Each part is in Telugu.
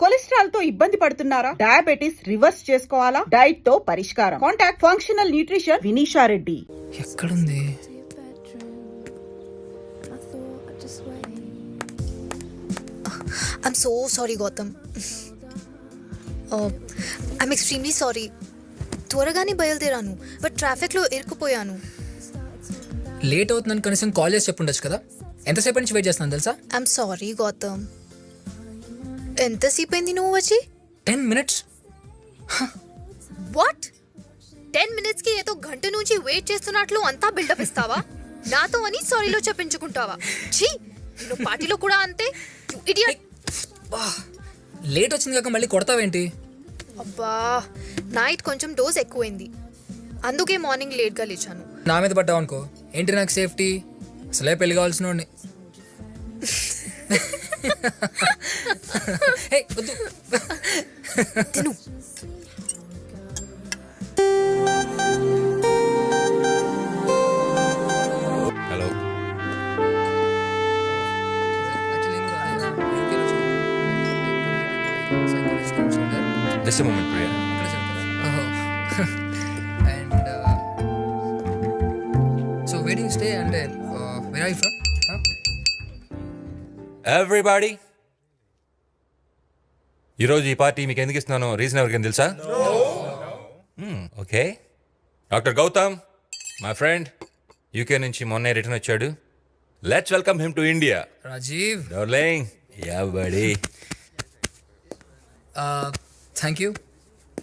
కొలెస్ట్రాల్ తో ఇబ్బంది పడుతున్నారా? డయాబెటిస్ రివర్స్ చేసుకోవాలా? డైట్ తో పరిష్కారం. Contact functional nutrition Vinisha Reddy. ఎక్కడుంది? I'm so sorry, Gautam. I'm extremely sorry. త్వరగానే బయలుదేరాను బట్ ట్రాఫిక్లో ఇరుక్కుపోయాను. లేట్ అవుతుందని కనీసం కాల్ చేసి చెప్పుండొచ్చు కదా. ఎంతసేపు నుంచి వెయిట్ చేస్తున్నాను తెలుసా? I'm sorry Gautam. ఎంతసేపు అయింది నువ్వు వచ్చి? 10 minutes. వాట్? 10 minutesకి ఏదో గంట నుంచి వెయిట్ చేస్తున్నట్లు అంతా బిల్డప్ ఇస్తావా? నాతో అని సారీలో చెప్పించుకుంటావా? ఛీ, నువ్వు పార్టీలో కూడా అంతే. ఇడియట్. లేట్ వచ్చింది కాక మళ్ళీ కొడతావేంటి? అబ్బా, నైట్ కొంచెం డోస్ ఎక్కువైంది, అందుకే మార్నింగ్ లేట్గా లేచాను. నా మీద పడ్డావు అనుకో, ఏంటి నాకు సేఫ్టీ? అసలే పెళ్లి కావాల్సిన వాడిని. తిను. Hello. Just a moment, Priya. And so where do you stay and where are you from? Huh? Everybody. ఈరోజు ఈ పార్టీ మీకు ఎందుకు ఇస్తున్నానో రీజన్ ఎవరికైనా తెలుసా? Okay. Doctor Gautam, my friend, UK నుంచి మొన్నే రిటర్న్ వచ్చాడు. Let's welcome him to India. Rajiv. Darling, yeah buddy.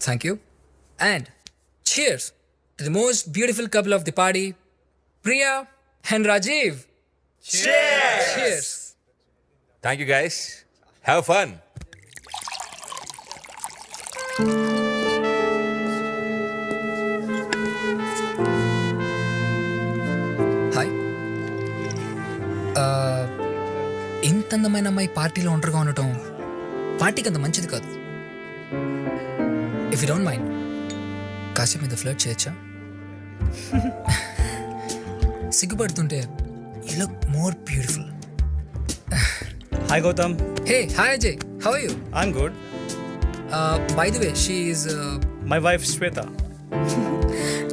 Thank you, and cheers to the most beautiful couple of the party, Priya and Rajiv. Cheers. Thank you guys. Have fun. Hi. ఇంత అందమైన అమ్మాయి పార్టీలో ఒంటరిగా ఉండటం పార్టీకి అంత మంచిది కాదు. ఇఫ్ యూ డోంట్ మైండ్, కాసేపు మీద ఫ్లర్ట్ చేయొచ్చా? సిగ్గుపడుతుంటే you look more beautiful. Hi Gautam, hey, hi Ajay, how are you? I'm good. By the way, she is My wife Shweta.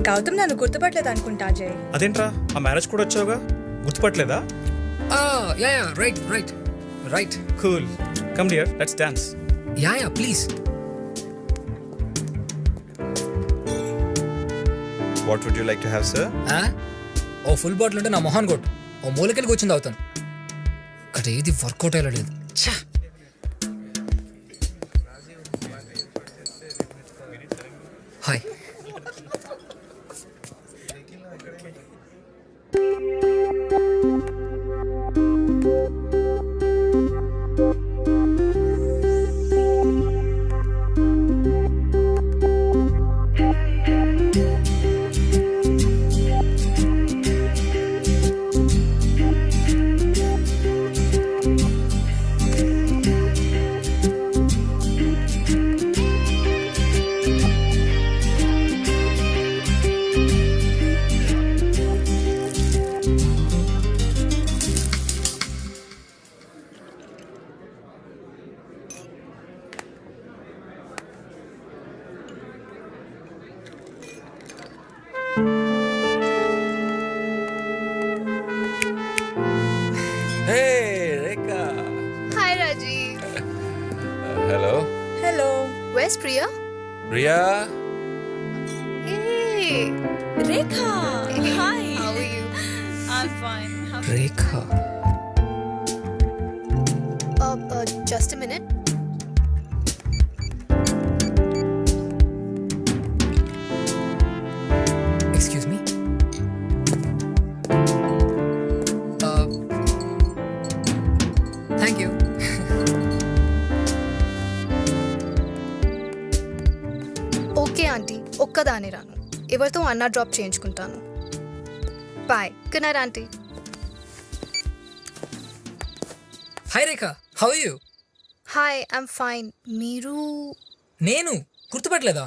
Gautam నన్ను గుర్తుపట్టలేదు అనుకుంటా అజయ్. అదేంట్రా, ఆ మ్యారేజ్ కూడా వచ్చావుగా, గుర్తుపట్టలేదా? Yeah right. Cool. Come dear, let's dance. Yeah please. What would you like to have, sir? ఓ ఫుల్ బాటిల్ ఉంటే నా మొహాన్ కొట్టు, ఓ మూలకెళ్ళి కూర్చుంది అవుతాను. ఇక్కడ ఏది వర్కౌట్ అయ్యలేదు. Hi. Hey, Rekha. Hi Rajiv. Hello. Hello. Where's Priya? Priya. Hey. Rekha. Hi. How are you? I'm fine. Rekha. Just a minute. Excuse me. Thank you. Okay aunty, ఒక్కదాని రాను, ఎవరితో అన్న డ్రాప్ చేయించుకుంటాను. Bye. Good night aunty. Hi Rekha, how are you? Hi, I'm fine. మీరు? నేను గుర్తుపట్టలేదా?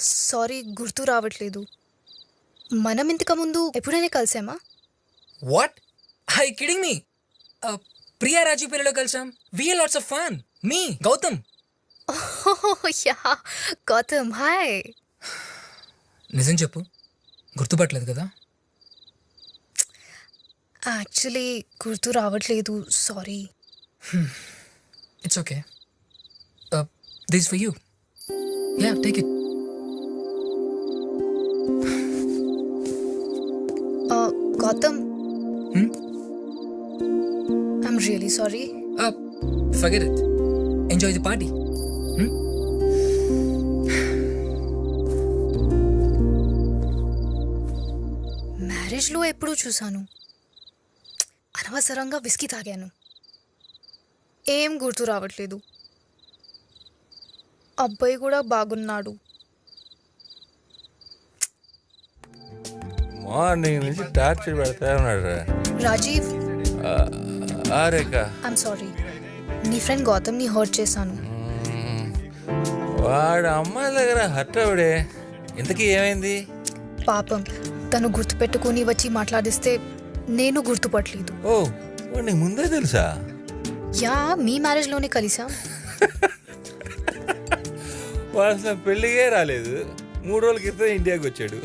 సారీ, గుర్తు రావట్లేదు. మనం ఇంతకు ముందు ఎప్పుడైనా కలిసామా? What? Are you kidding me? Priya Rajiv పెళ్ళిలో కలిసాం. We had lots of fun. మీ గౌతమ్. Yeah Gautam hi. నిజం చెప్పు, గుర్తుపట్టలేదు కదా? యాక్చువల్లీ గుర్తు రావట్లేదు, sorry. It's okay. This for you. Yeah, take it. Gautam, I'm really sorry. Forget it. Enjoy the party. మ్యారేజ్లో ఎప్పుడూ చూశాను, అనవసరంగా విస్కీ తాగాను, ఏం గుర్తు రావట్లేదు. అబ్బాయి కూడా బాగున్నాడు. మార్నింగ్ నుంచి టార్చర్ పెడతా ఉన్నాడు రా. రాజీవ్, రేఖ, ఐఎమ్ సారీ, నీ ఫ్రెండ్ గౌతమ్ని హర్ట్ చేశాను. వాడు అమ్మాయి దగ్గర హర్ట్ అవడే. ఇంతకీ ఏమైంది? పాపం, తను గుర్తుపెట్టుకుని వచ్చి మాట్లాడిస్తే నేను గుర్తుపట్టలేదు. ఓ, వాడు నీకు ముందే తెలుసా? యా, మీ మ్యారేజ్లోనే కలిసాం. వాడు అసలు పెళ్ళిగే రాలేదు, 3 రోజుల క్రితం ఇండియాకి వచ్చాడు.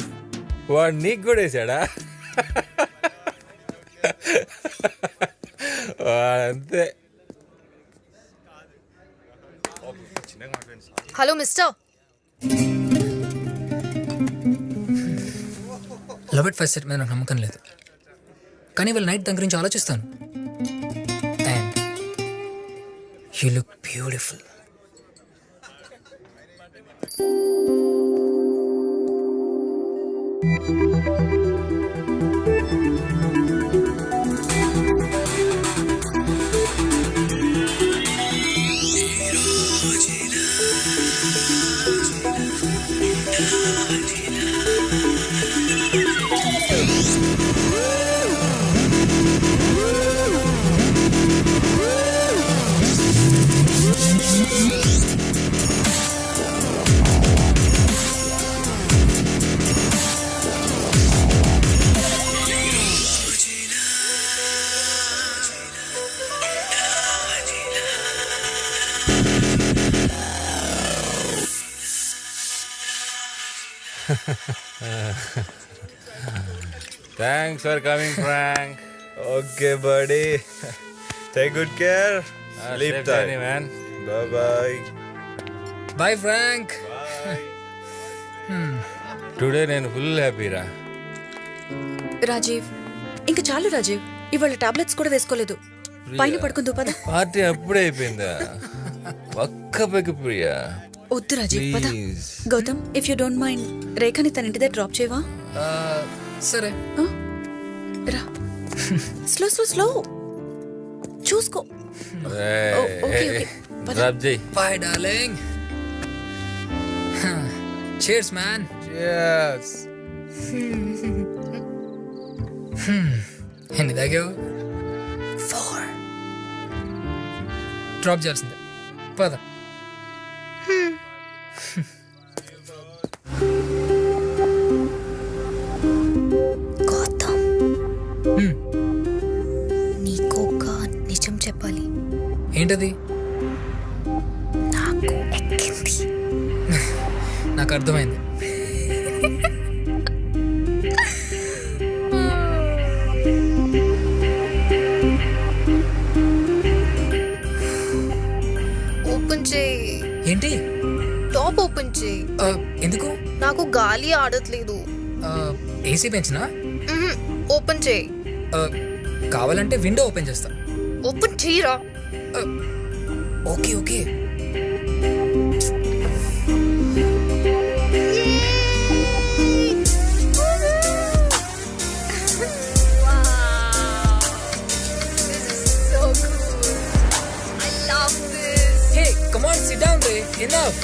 వాడు నీకు కూడా వేసాడా? వాడంతే. Hello mister, love at first sight మీద నాకు నమ్మకం లేదు, కానీ వాళ్ళ నైట్ దాని గురించి ఆలోచిస్తాను. And you look beautiful. Thanks for coming, Frank. Okay, buddy. Take good care. Sleep Safe journey, tight. man. Bye bye. Bye Frank. Today నేను ఫుల్ హ్యాపీ రా. రాజీవ్, ఇంకా చాలు రాజీవ్, ఇవాళ టాబ్లెట్స్ కూడా వేసుకోలేదు. పైన పడుకుందు పద. పార్టీ అప్పుడే అయిపోయిందా? ఒక్క పెగ్గు ప్రియా, వద్దు రాజీవ్, పద. Please. Gautam, if you don't mind రేఖని తన ఇంటి దగ్గర డ్రాప్ చేయవా? సరే. రా, స్లో స్లో స్లో చూసుకో. ఓకే, ఓకే, పద. డ్రాప్ చేయి. Bye darling. Cheers, man. Cheers. ఎన్ని తాగావు? 4. డ్రాప్ చేయాల్సిందే, పద. గౌతమ్, నీకు ఒక నిజం చెప్పాలి. ఏంటది? నాకు ఎక్కింది. నాకు అర్థమైంది. ఓపెన్ చేయి. ఏంటి? టాప్ ఓపెన్ చేయి. ఎందుకు? నాకు గాలి ఆడట్లేదు. ఏసీ పెంచినా? ఓపెన్ చేయి. కావాలంటే విండో ఓపెన్ చేస్తా. ఓపెన్ చేయరా. Okay okay. Hey, come on, sit down, Ray. Enough.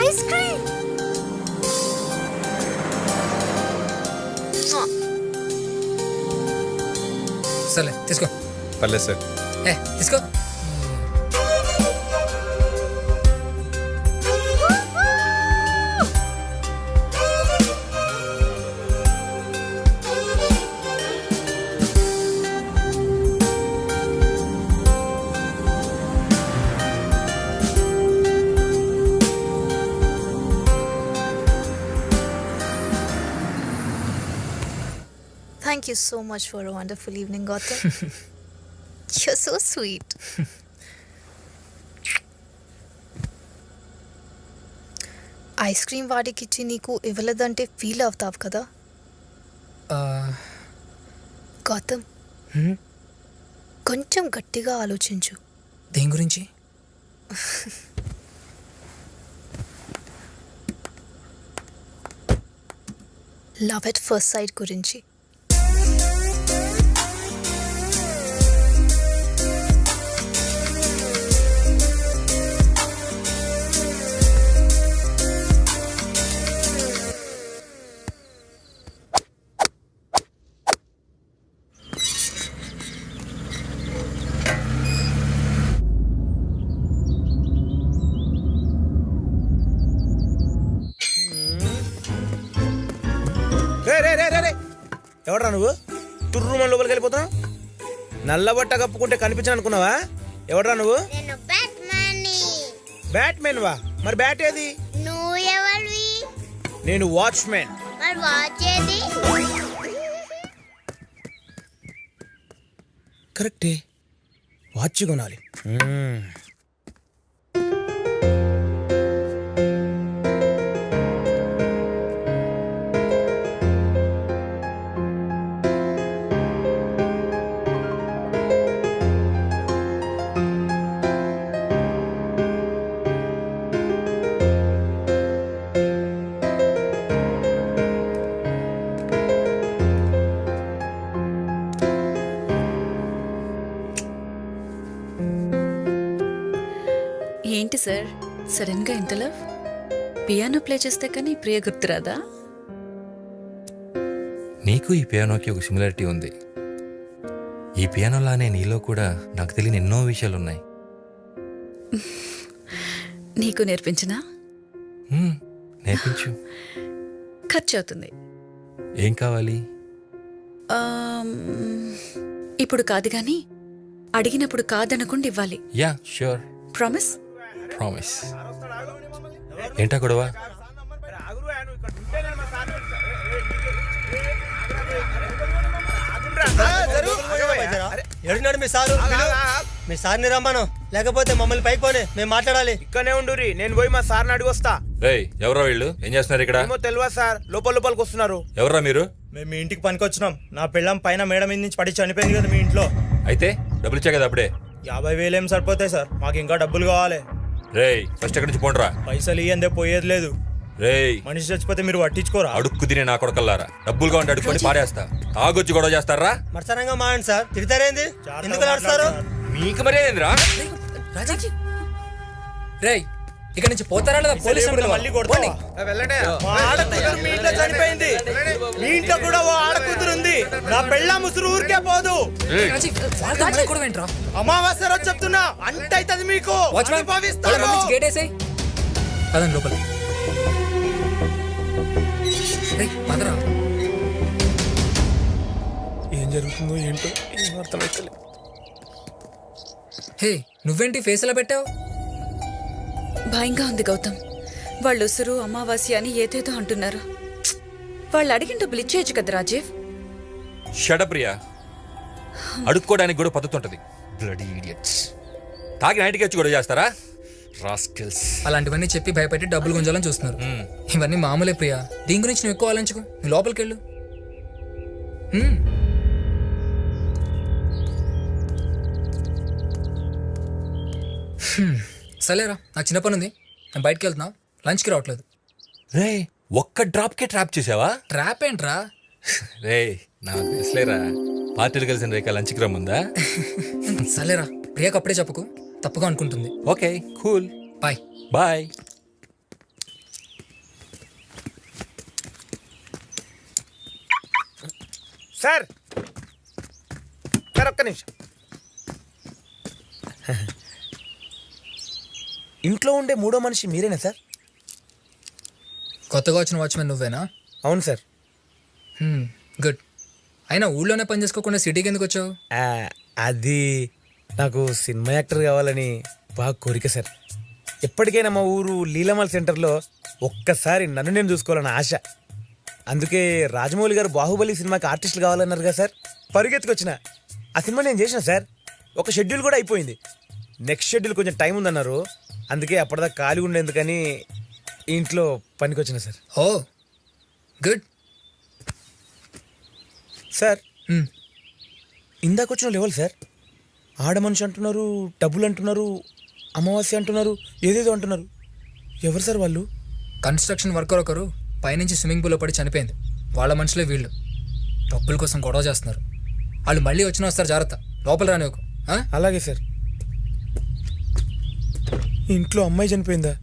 Ice cream. సరే తీసుకో. పర్లేదు సార్. తీసుకో. Thank you so much for a wonderful evening, Gautam. You're so sweet. Ice cream వాడికి ఇచ్చి నీకు ఇవ్వలేదంటే ఫీల్ అవుతావు కదా గౌతమ్. కొంచెం గట్టిగా ఆలోచించు. దేని గురించి? లవ్ ఎట్ ఫస్ట్ సైట్ గురించి. ఎవడరా నువ్వు తుర్రు మన లోపలికి వెళ్ళిపోతున్నావు? నల్లబట్ట కప్పుకుంటే కనిపించను అనుకున్నావా? ఎవడరా నువ్వు? బ్యాట్మెన్ వా? మరి బ్యాట్ ఏది? నువ్వు ఎవరివి? నేను వాచ్మెన్. మరి వాచ్ ఏది? కరెక్టే, వాచ్ కొనాలి. ఏంటి సార్ సడన్ గా ఇంత లవ్? పియానో ప్లే చేస్తే కానీ ప్రియ గుర్తురాదా? నీకు ఈ పియానోకి ఒక సిమిలారిటీ ఉంది. ఈ పియానోలానే నీలో కూడా నాకు తెలియని ఎన్నో విషయాలు ఉన్నాయి. నీకు నేర్పించినా? నేర్పించు. ఖర్చు అవుతుంది. ఏం కావాలి? ఇప్పుడు కాదు గాని అడిగినప్పుడు కాదనకుండా ఇవ్వాలి. Yeah sure. ప్రామిస్? ప్రామిస్. ఏంటా గొడవ? ఎడున్నాడు మీ సారు? మీ సార్ని రమ్మను, లేకపోతే మమ్మల్ని పైకి పోనీ, మేము మాట్లాడాలి. ఇక్కడనే ఉండురి, నేను పోయి మా సార్ని అడిగి వస్తా. రేయ్, ఎవరో వీళ్ళు ఏం చేస్తున్నారు ఇక్కడ? ఏమో తెలియదు సార్, లోపలికి వస్తున్నారు. ఎవరా మీరు? మేము మీ ఇంటికి పనికి వచ్చినాం. నా పెళ్ళం పైన మేడం మీద నుంచి పడి చనిపోయింది కదా మీ ఇంట్లో. అయితే డబ్బులు ఇచ్చా కదా అప్పుడే. 50,000 ఏం సరిపోతాయి సార్, మాకు ఇంకా డబ్బులు కావాలి. రేయ్, ఫస్ట్ ఎక్కడి నుంచి పోండ్రా. పైసలు ఇయ్యందే పోయేది లేదు. రేయ్, మనిషి చచ్చిపోతే మీరు పట్టించుకోరా? అడుక్కు తినే నా కొడకల్లారా, డబ్బులుగా ఉండి అడుక్కొని పారేస్తా. తాగొచ్చి గొడవ చేస్తారా? మర్సనంగా మాయండి సార్, తిడతారేంది? ఎందుకు నడుస్తారు? మీకు మరే ఏందిరా? రాజీవ్ రేయ్, ఇక్కడ నుంచి పోతారా లేదా పోలీసులు మళ్ళీ కొడతావా? మా ఆడకూతురు మీ ఇంట్లో చనిపోయింది. మీ ఇంట్లో కూడా ఓ ఆడకూతురు ఉంది. నా పెళ్ళ ముసురు ఊరికే పోదు. అమావాస్య రోజు చెప్తున్నా, అంటైతది మీకు. అనుభవిస్తారు. గేట్ వేసేయ్. పదండి లోపల. పదరా. ఏం జరుగుతుందో ఏంటో ఏం అర్థమైతలే. హే, నువ్వేంటి ఫేస్ ఎలా పెట్టావు? భయంగా ఉంది గౌతమ్. వాళ్ళు ఉసురు అమావాస్య అని ఏదేదో అంటున్నారు. వాళ్ళు అడిగిన డబ్బులు ఇచ్చేయచ్చు కదా రాజీవ్. షడప్రియా, అడుక్కోవడానికి కూడా పద్ధతి ఉంటుంది. Bloody idiots. తాగి నైట్కి వచ్చి గొడవ చేస్తారా? రాస్కిల్స్. అలాంటివన్నీ చెప్పి భయపెట్టి డబ్బులు గుంజాలని చూస్తున్నారు. ఇవన్నీ మామూలే ప్రియా, దీని గురించి నువ్వు ఎక్కువ ఆలోచించుకో. నువ్వు లోపలికి వెళ్ళు. సరేరా, నాకు చిన్న పని ఉంది, నేను బయటకు వెళ్తున్నా. లంచ్కి రావట్లేదు. రే, ఒక్క డ్రాప్కే ట్రాప్ చేసావా? ట్రాప్ ఏంట్రా? రే, నాకు తెలుసులేరా, పార్టీలు కలిసిన రేఖ లంచ్కి రమ్ముందా? సరేరా, ప్రియాకి అప్పుడే చెప్పకు, తప్పుగా అనుకుంటుంది. Okay, cool. Bye. Bye. Sir sir ఒక్క నిమిషం. ఇంట్లో ఉండే మూడో మనిషి మీరేనా సార్? కొత్తగా వచ్చిన వాచ్మెన్ నువ్వేనా? అవును సార్. గుడ్. అయినా ఊళ్ళోనే పని చేసుకోకుండా సిటీకి ఎందుకు వచ్చావు? అది నాకు సినిమా యాక్టర్ కావాలని బాగా కోరిక సార్. ఎప్పటికైనా మా ఊరు లీలామల్ సెంటర్లో ఒక్కసారి నన్ను నేను చూసుకోవాలని ఆశ. అందుకే రాజమౌళి గారు బాహుబలి సినిమాకి ఆర్టిస్టులు కావాలన్నారు కదా సార్, పరిగెత్తుకొచ్చిన. ఆ సినిమా నేను చేసిన సార్, ఒక షెడ్యూల్ కూడా అయిపోయింది. నెక్స్ట్ షెడ్యూల్ కొంచెం టైం ఉందన్నారు, అందుకే అప్పటిదాకా ఖాళీ ఉండేందుకని ఇంట్లో పనికొచ్చిన సార్. ఓ గుడ్. సార్ ఇందాక వచ్చిన లెవెల్ సార్, ఆడ మనిషి అంటున్నారు, డబ్బులు అంటున్నారు, అమావాస్య అంటున్నారు, ఏదేదో అంటున్నారు. ఎవరు సార్ వాళ్ళు? కన్స్ట్రక్షన్ వర్కర్ ఒకరు పైనుంచి స్విమ్మింగ్ పూల్లో పడి చనిపోయింది. వాళ్ళ మనుషులే వీళ్ళు. డబ్బుల కోసం గొడవ చేస్తున్నారు. వాళ్ళు మళ్ళీ వచ్చిన వస్తారు, జాగ్రత్త. లోపల రాని ఒక. అలాగే సార్. ఇంట్లో అమ్మాయి చనిపోయిందా?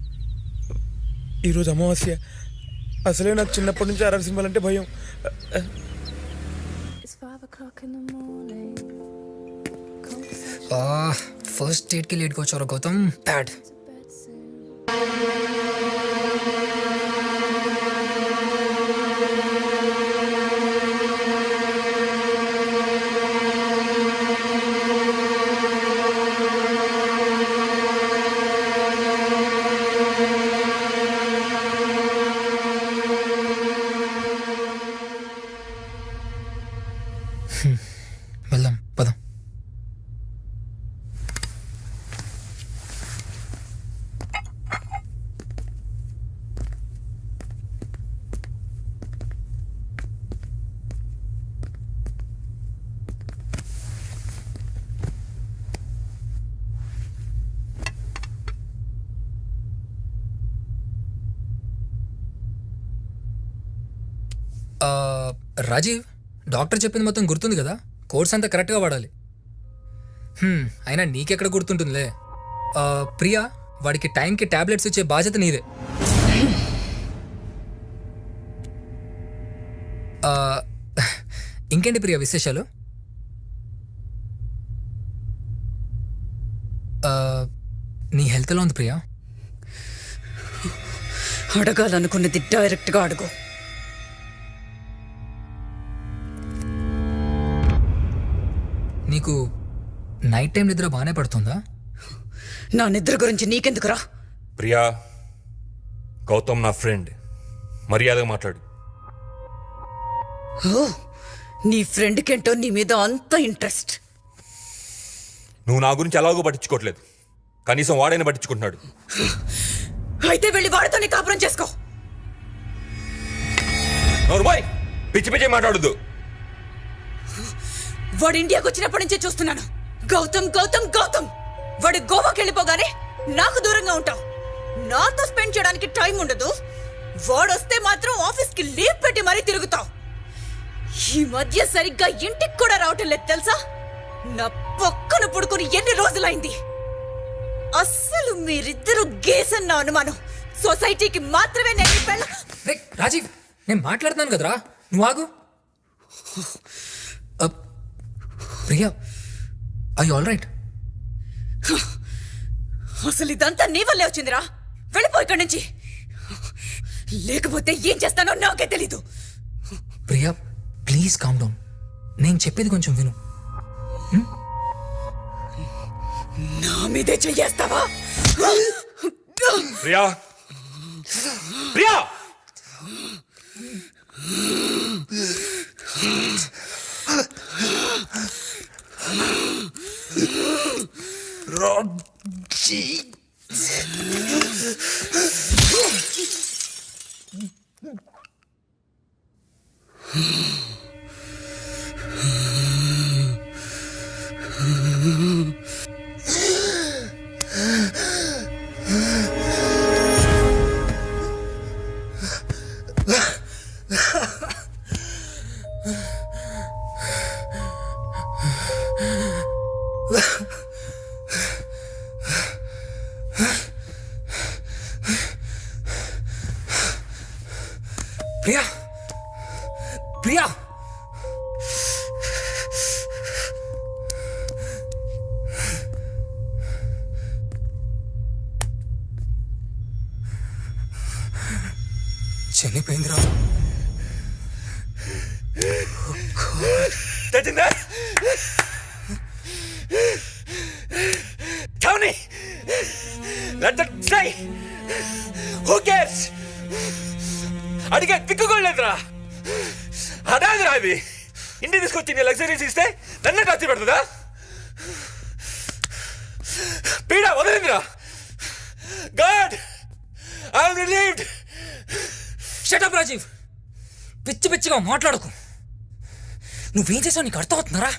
ఈరోజు అమావాస్య. అసలే నాకు చిన్నప్పటి నుంచి అరవై సినిమాలంటే భయం. ఫస్ట్ డేట్కి లేట్గా వచ్చారు గౌతమ్. బ్యాడ్. వెళ్దాం పదం. రాజీవ్, డాక్టర్ చెప్పింది మొత్తం గుర్తుంది కదా? కోర్స్ అంతా కరెక్ట్గా వాడాలి. అయినా నీకెక్కడ గుర్తుంటుందిలే. ప్రియా, వాడికి టైంకి టాబ్లెట్స్ ఇచ్చే బాధ్యత నీదే. ఇంకేంటి ప్రియా విశేషాలు? నీ హెల్త్ ఎలా ఉంది ప్రియా? అడగాలనుకున్నది డైరెక్ట్గా అడుగు. నీకు నైట్ టైం నిద్ర బాగానే పడుతుందా? నా నిద్ర గురించి నీకెందుకురా? ప్రియా, గౌతమ్ నా ఫ్రెండ్, మర్యాదగా మాట్లాడు. ఓ, నీ ఫ్రెండ్కేంటో నీ మీద అంత ఇంట్రెస్ట్. నువ్వు నా గురించి ఎలాగో పట్టించుకోవట్లేదు, కనీసం వాడైనా పట్టించుకుంటున్నాడు. అయితే వెళ్ళి వాడితోనే కాపురం చేసుకో. నోర్మోయ్, పిచ్చి పిచ్చి మాట్లాడద్దు. వాడు ఇండియాకి వచ్చినప్పటి నుంచే చూస్తున్నాను. గౌతమ్ గౌతమ్ గౌతమ్. వాడు గోవాకి వెళ్ళిపోగానే నాకు దూరంగా ఉంటావు. నాతో స్పెండ్ చేయడానికి టైం ఉండదు. వాడొస్తే మాత్రం ఆఫీస్కి లీవ్ పెట్టి మరీ తిరుగుతావు. ఈ మధ్య సరిగ్గా ఇంటికి కూడా రావటం లేదు తెలుసా? నా పక్కన పడుకుని ఎన్ని రోజులైంది. అస్సలు మీరిద్దరూ గేసన్న అనుమానం. సొసైటీకి మాత్రమే నేను పెళ్ళ. రాజీవ్, నేను మాట్లాడుతున్నాను కదరా, నువ్వు ఆగు. Priya, I all right? అసలు ఇదంతా నీ వల్లే వచ్చిందిరా. వెళ్ళిపో ఇక్కడి నుంచి, లేకపోతే ఏం చేస్తానో నాకే తెలీదు. Priya please calm down. నేను చెప్పేది కొంచెం విను. నా మీదే చెయ్యేస్తావా? Priya, Priya, Priya, Priya. చనిపోయిందిరా. తెచ్చిందా? Tell me. Let that stay. Who cares? అడిగే దిక్కుకోలేదురా. అదాదిరా ఇది. ఇంటికి తీసుకొచ్చి నీ లగ్జరీస్ ఇస్తే నన్నే టచ్ పెడుతుందా? పీడ వదిలిందిరా. God I am relieved. Shut up Rajiv, పిచ్చి పిచ్చిగా మాట్లాడకు. నువ్వేం చేసావు నీకు అర్థమవుతున్నారా?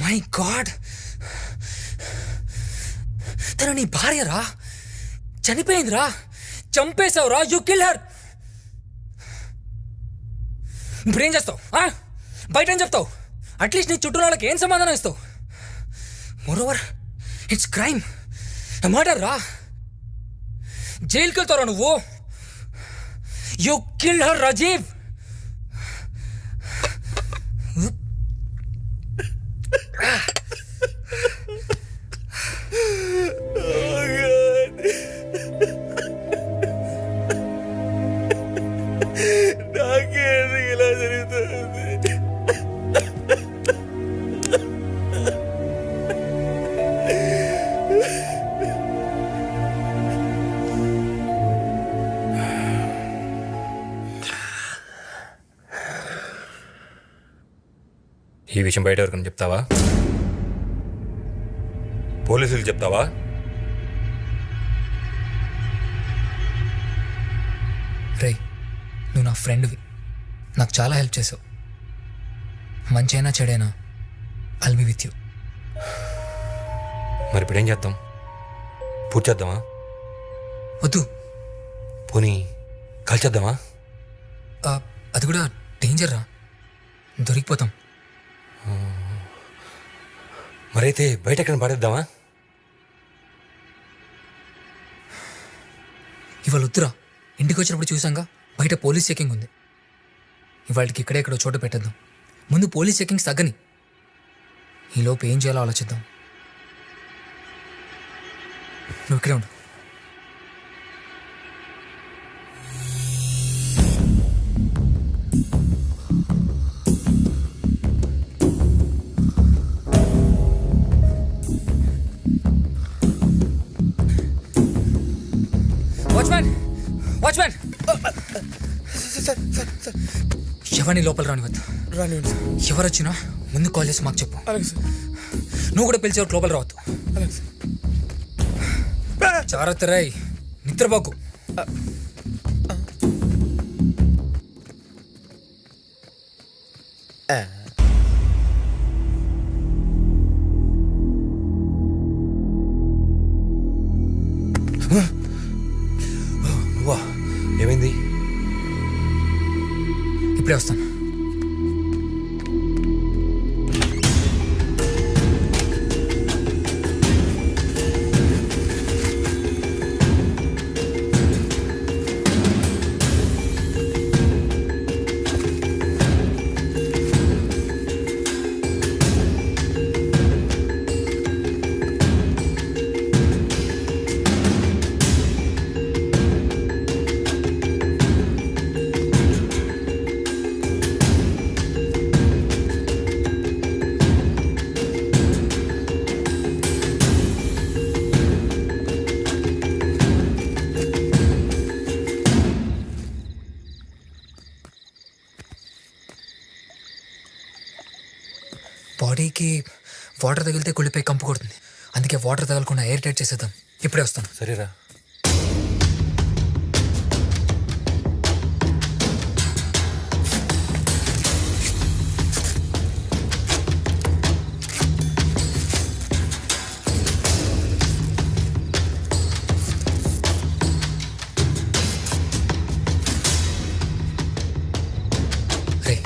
మై గాడ్, తను నీ భార్యరా, చనిపోయిందిరా, చంపేశావురా, యు కిల్ హర్. ఇప్పుడేం చేస్తావు? బయట ఏం చెప్తావు? అట్లీస్ట్ నీ చుట్టూ వాళ్ళకి ఏం సమాధానం ఇస్తావు? మోరోవర్ ఇట్స్ క్రైమ్, మర్డర్ రా. జైలుకి వెళ్తావురా నువ్వు. You kill her Rajiv. నాకేందుకు ఇలా జరుగుతుంది? ఈ విషయం బయట ఎవరికైనా చెప్తావా? పోలీసులు చెప్తావా? రే, నువ్వు నా ఫ్రెండ్వి, నాకు చాలా హెల్ప్ చేసావు. మంచైనా చెడైనా ఐల్ బి విత్ యూ. మరి ఇప్పుడు ఏం చేద్దాం? పూర్తి చేద్దామా? వద్దు, పోనీ కాల్చేద్దామా? అది కూడా డేంజర్ రా, దొరికిపోతాం. మరైతే బయట ఎక్కడ పడేద్దామా? ఇవాళ వద్దురా, ఇంటికి వచ్చినప్పుడు చూసాంగా బయట పోలీస్ చెకింగ్ ఉంది. ఇవాళకి ఇక్కడే ఎక్కడో చోట పెట్టేద్దాం. ముందు పోలీస్ చెకింగ్స్ తగ్గని, ఈలోపు ఏం చేయాలో ఆలోచిద్దాం. నువ్వు ఇక్కడే ఉండు. వాచ్మ్యాన్, వాచ్మ్యాన్, ఎవరిని లోపల రానివద్దు. రానివ్వండి సార్. ఎవరు వచ్చినా ముందు కాల్ చేసి మాకు చెప్పు. అలాగే సార్. నువ్వు కూడా పిలిచే లోపల రావద్దు. అలాగే సార్. జాగ్రత్త రాయ్, నిద్రపోకు. నువ్వా? ఏమైంది? ఇప్పుడే వస్తాను. బాడీకి వాటర్ తగిలితే కుళ్ళిపోయి కంపు కొడుతుంది. అందుకే వాటర్ తగలకుండా ఎయిర్ టైట్ చేసేద్దాం. ఇప్పుడే వస్తాను. సరేరా. రే,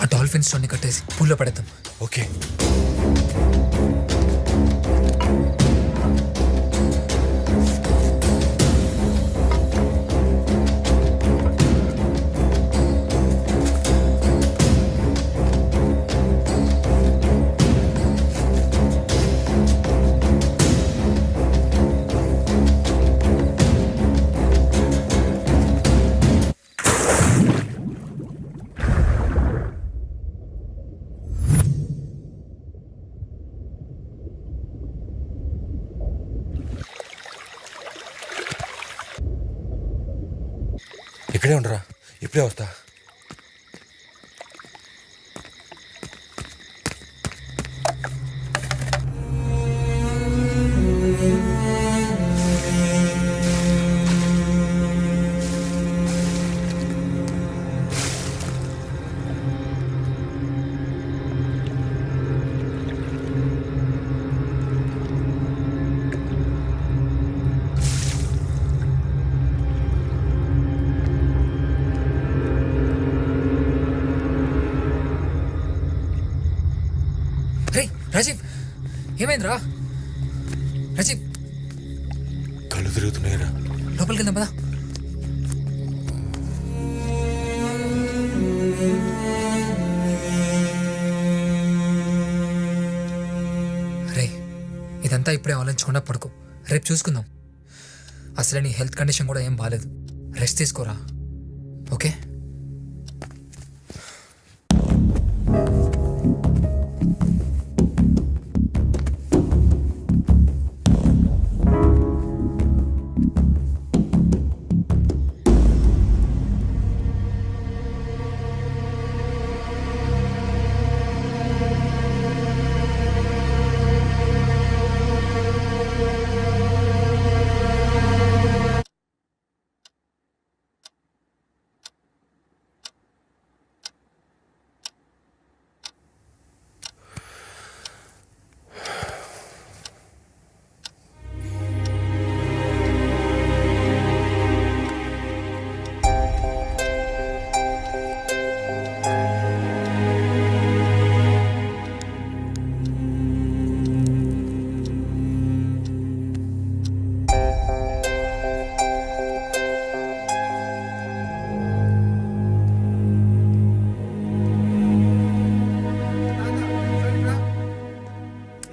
ఆ డాల్ఫిన్ స్టోన్ని కట్టేసి పూల్లో పడేద్దాం. ఓకే. ఇక్కడే ఉండరా, ఇప్పుడే వస్తా. రే రాజీవ్, ఏమైందిరా? రాజీవ్, కళ్ళు తిరుగుతున్నాయిరా. లోపలికి వెళ్దాం పదా. రే, ఇదంతా ఇప్పుడే ఆలోచించకుండా పడుకో, రేపు చూసుకుందాం. అసలే నీ హెల్త్ కండిషన్ కూడా ఏం బాగాలేదు, రెస్ట్ తీసుకోరా. ఓకే?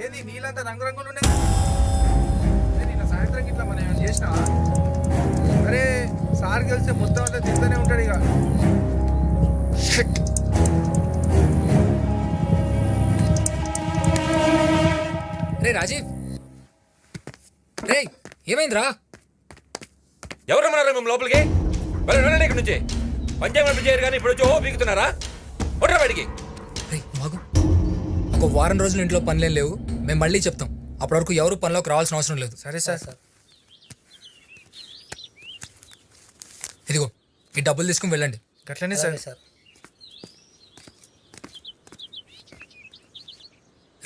ఏంది నీళ్ళంతా రంగురంగులు ఉన్నాయి? నిన్న సాయంత్రం ఇట్లా మనం ఏమైనా చేసినావా? అరే సార్ కలిస్తే మొత్తం అంతా తింటూనే ఉంటాడు ఇక. రే రాజీవ్, రే ఏమైందిరా? ఎవరు రమ్మన్నారా మేము లోపలికి? వెళ్ళండి ఇక్కడ నుంచి. పంచాయతీ చేయరు కానీ ఇప్పుడు వచ్చి ఓ పీకుతున్నారా? కొట్టరా బయటికి. రే మాకు ఒక వారం రోజులు ఇంట్లో పనులేం లేవు, మేము మళ్ళీ చెప్తాం. అప్పటి వరకు ఎవరు పనిలోకి రావాల్సిన అవసరం లేదు. సరే సార్. ఇదిగో ఈ డబ్బులు తీసుకుని వెళ్ళండి. గట్లనే సార్.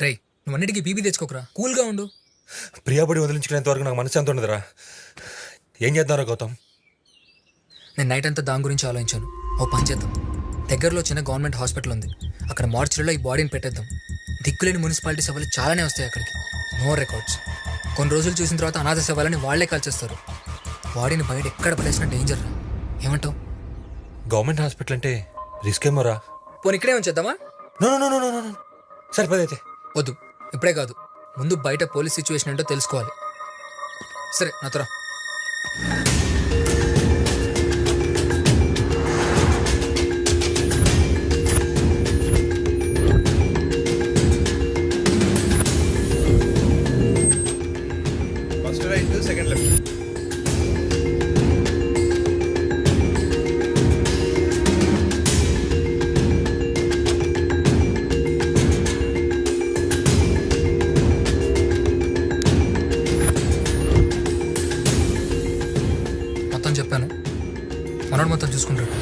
రే నువ్వు అన్నిటికీ బీబీ తెచ్చుకోకరా, కూల్గా ఉండు. ప్రియాబడి వదిలించుకునేంత వరకు నాకు మనసు అంత ఉండదురా. ఏం చేద్దాంరా గౌతమ్? నేను నైట్ అంతా దాని గురించి ఆలోచించాను. ఓ పని చేద్దాం, దగ్గరలో చిన్న గవర్నమెంట్ హాస్పిటల్ ఉంది, అక్కడ మార్చిలో ఈ బాడీని పెట్టేద్దాం. దిక్కులేని మున్సిపాలిటీ సభలు చాలానే వస్తాయి అక్కడికి, నో రికార్డ్స్. కొన్ని రోజులు చూసిన తర్వాత అనాథ సేవలని వాళ్లే కాల్చేస్తారు. బాడీని బయట ఎక్కడ పడేసిన డేంజర్ రా. ఏమంటావు? గవర్నమెంట్ హాస్పిటల్ అంటే రిస్క్ ఏమోరా. పోనీ ఇక్కడే ఉంచేద్దామా? నో సరిపోదైతే. వద్దు, ఇప్పుడే కాదు, ముందు బయట పోలీస్ సిచ్యువేషన్ ఏంటో తెలుసుకోవాలి. సరే నాతో రా. First right, second left. మొత్తం చెప్పాను, మనోడు మొత్తం చూసుకుంటాడు.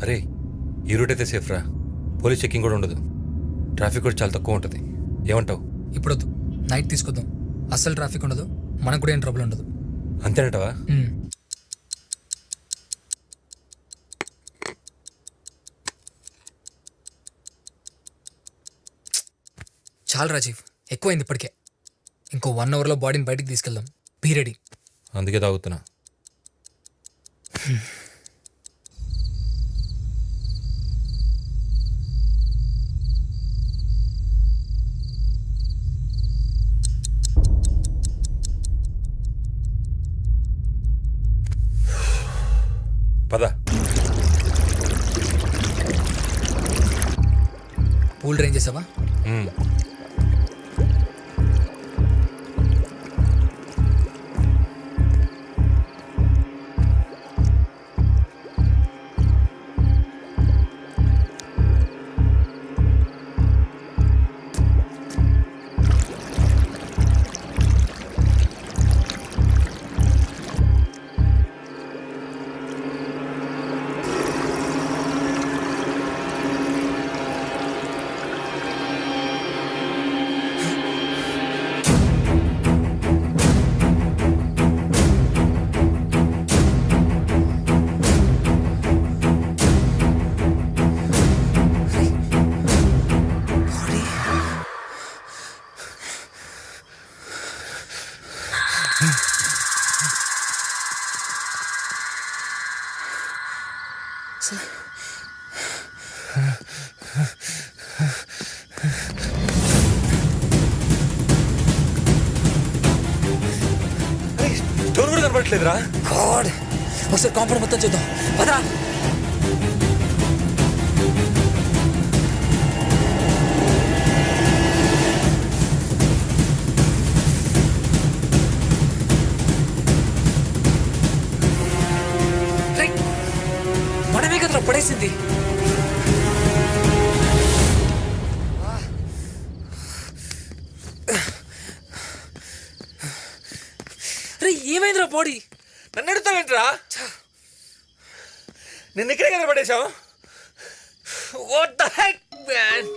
అరే ఈ రూట్ అయితే సేఫ్ రా. పోలీస్ చెకింగ్ కూడా ఉండదు, ట్రాఫిక్ కూడా చాలా తక్కువ ఉంటుంది. ఏమంటావు? ఇప్పుడు వద్దు, నైట్ తీసుకొద్దాం. అస్సలు ట్రాఫిక్ ఉండదు, మనకు కూడా ఏం ట్రబుల్ ఉండదు. అంతేనటవా? చాలు రాజీవ్, ఎక్కువైంది ఇప్పటికే. ఇంకో 1 అవర్లో బాడీని బయటికి తీసుకెళ్దాం. Be ready. అందుకే తాగుతున్నా. పద. పూల్ డ్రైన్ చేసావా? స్టోన్ కూడా కనపడట్లేదురా. గాడ్, ఒకసారి కాంపౌండ్ మొత్తం చూద్దాం పదా. మనమే కదరా పడేసింది. రే ఏమైందిరా బాడీ? నన్ను ఎడుతావేంట్రా? నిన్న ఇక్కడే కదా పడేశావు. What the heck man.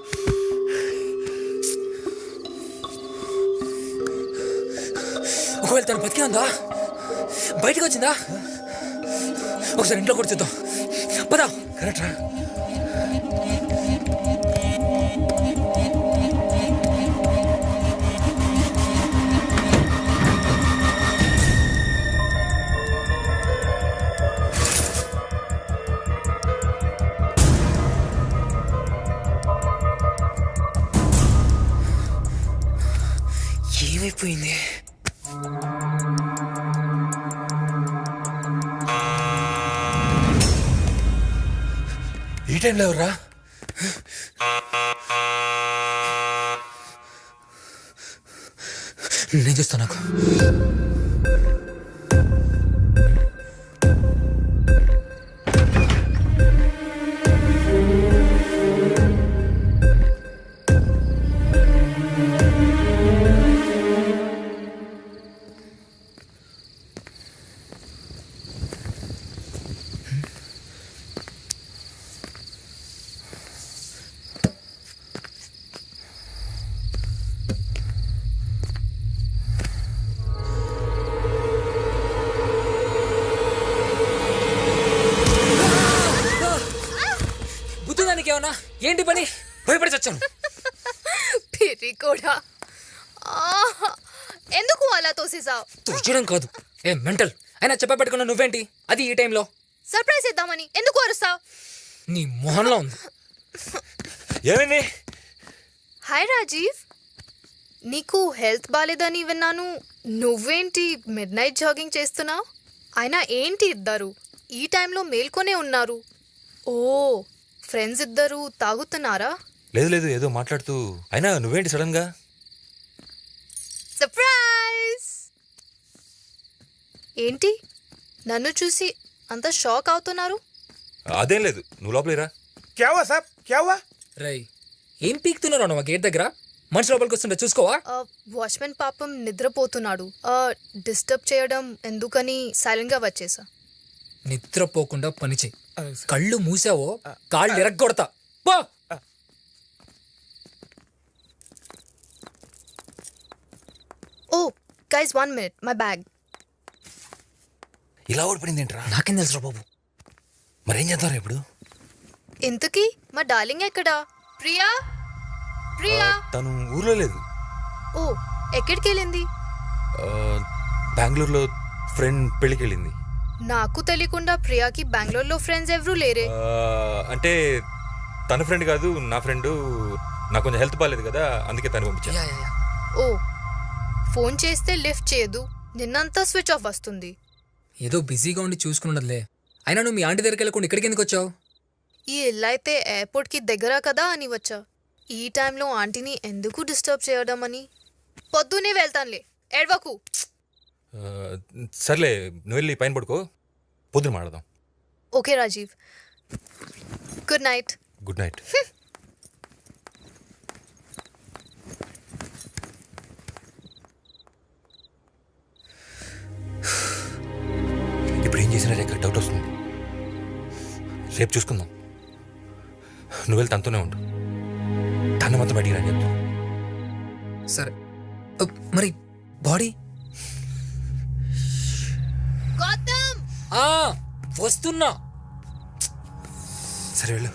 ఒకవేళ తను బతికే ఉందా, బయటకు వచ్చిందా, ఒకసారి ఇంట్లో కూడా చూద్దాం పదా. కరెక్ట్ రా. ఏమైపోయింది? ఈ టైంలో ఎవర్రా? నేను చూస్తా. నాకు బుద్ధిదానికి ఏమన్నా ఏంటి పని? భయపడి చచ్చాను. పిరి కూడా ఎందుకు అలా తోసేసావు? తుచ్చడం కాదు, ఏ మెంటల్ అయినా చెప్పబెట్టుకున్నా నువ్వేంటి అది ఈ టైంలో? సర్ప్రైజ్ ఇద్దామని ఎందుకు అరుస్తావు? నీ మొహంలో ఉంది. ఏమైంది? హాయ్ రాజీవ్, నీకు హెల్త్ బాలేదని విన్నాను. నువ్వేంటి మిడ్ నైట్ జాగింగ్ చేస్తున్నావు? అయినా ఏంటి ఇద్దరు ఈ టైంలో మేల్కొనే ఉన్నారు? ఓ, ఫ్రెండ్స్ ఇద్దరు తాగుతున్నారా? లేదు లేదు, ఏదో మాట్లాడుతూ. అయినా నువ్వేంటి సడన్ గా? సర్ప్రైజ్! ఏంటి నన్ను చూసి అంత షాక్ అవుతున్నారు? అదేం లేదు, నువ్వు లోపలేరా. క్యావా సాబ్ క్యావా? రై ఏం పీకుతున్నావు నువ్వు గేట్ దగ్గర? మనిషి లోపలికి వస్తుంటే చూసుకోవా? వాచ్మెన్ పాపం నిద్రపోతున్నాడు. డిస్టర్బ్ చేయడం ఎందుకని సైలెంట్ గా వచ్చేసా. నిద్రపోకుండా పని చెయ్యి. కళ్ళు మూసావో కాళ్ళు ఎరగొడతా. పో. ఓ గైస్, 1 minute, మై బ్యాగ్. ఇలా ఓడిపోయింది ఏంట్రా? నాకేం తెలుసురా బాబు. మరేం చేద్దాం ఇప్పుడు? ఇంతకీ మా డార్లింగ్ ఎక్కడా? ప్రియా, ప్రియా. తను ఊర్లో లేదు. ఓ, ఎక్కడికి వెళ్ళింది? బెంగళూరులో ఫ్రెండ్ పెళ్ళికి వెళ్ళింది. నాకు తెలియకుండా ప్రియాకి బెంగళూరులో ఫ్రెండ్స్ ఎవరూ లేరే. అంటే తన ఫ్రెండ్ కాదు, నా ఫ్రెండ్. నాకు కొంచెం హెల్త్ బాగాలేదు కదా, అందుకే తను పంపించాను. Yeah, yeah, yeah. Oh, phone చేస్తే లిఫ్ట్ చేయదు, నిన్నంతా స్విచ్ ఆఫ్ వస్తుంది. ఏదో బిజీగా ఉండి చూసుకున్నట్లే. అయినా నువ్వు మీ ఆంటీ దగ్గరికి వెళ్ళకుండా ఇక్కడికి ఎందుకు వచ్చావు? ఈ ఇల్లు అయితే ఎయిర్పోర్ట్కి దగ్గర కదా అని వచ్చా. ఈ టైంలో ఆంటీని ఎందుకు డిస్టర్బ్ చేయడం అని. పొద్దునే వెళ్తానులే, ఏడ్వకు. సర్లే, నువ్వు వెళ్ళి పైన పడుకో, పొద్దున మాట్లాడదాం. Okay Rajiv, good night. Good night. ఇప్పుడు ఏం చేసినా రేఖ డౌట్ వస్తుంది. రేపు చూసుకుందాం. నువ్వు వెళ్ళి తనతోనే ఉండు, తను మాత్రం బయటికి రాని చెప్తాం. సరే, మరి బాడీ? గౌతమ్, వస్తున్నా. సరే వెళ్ళు.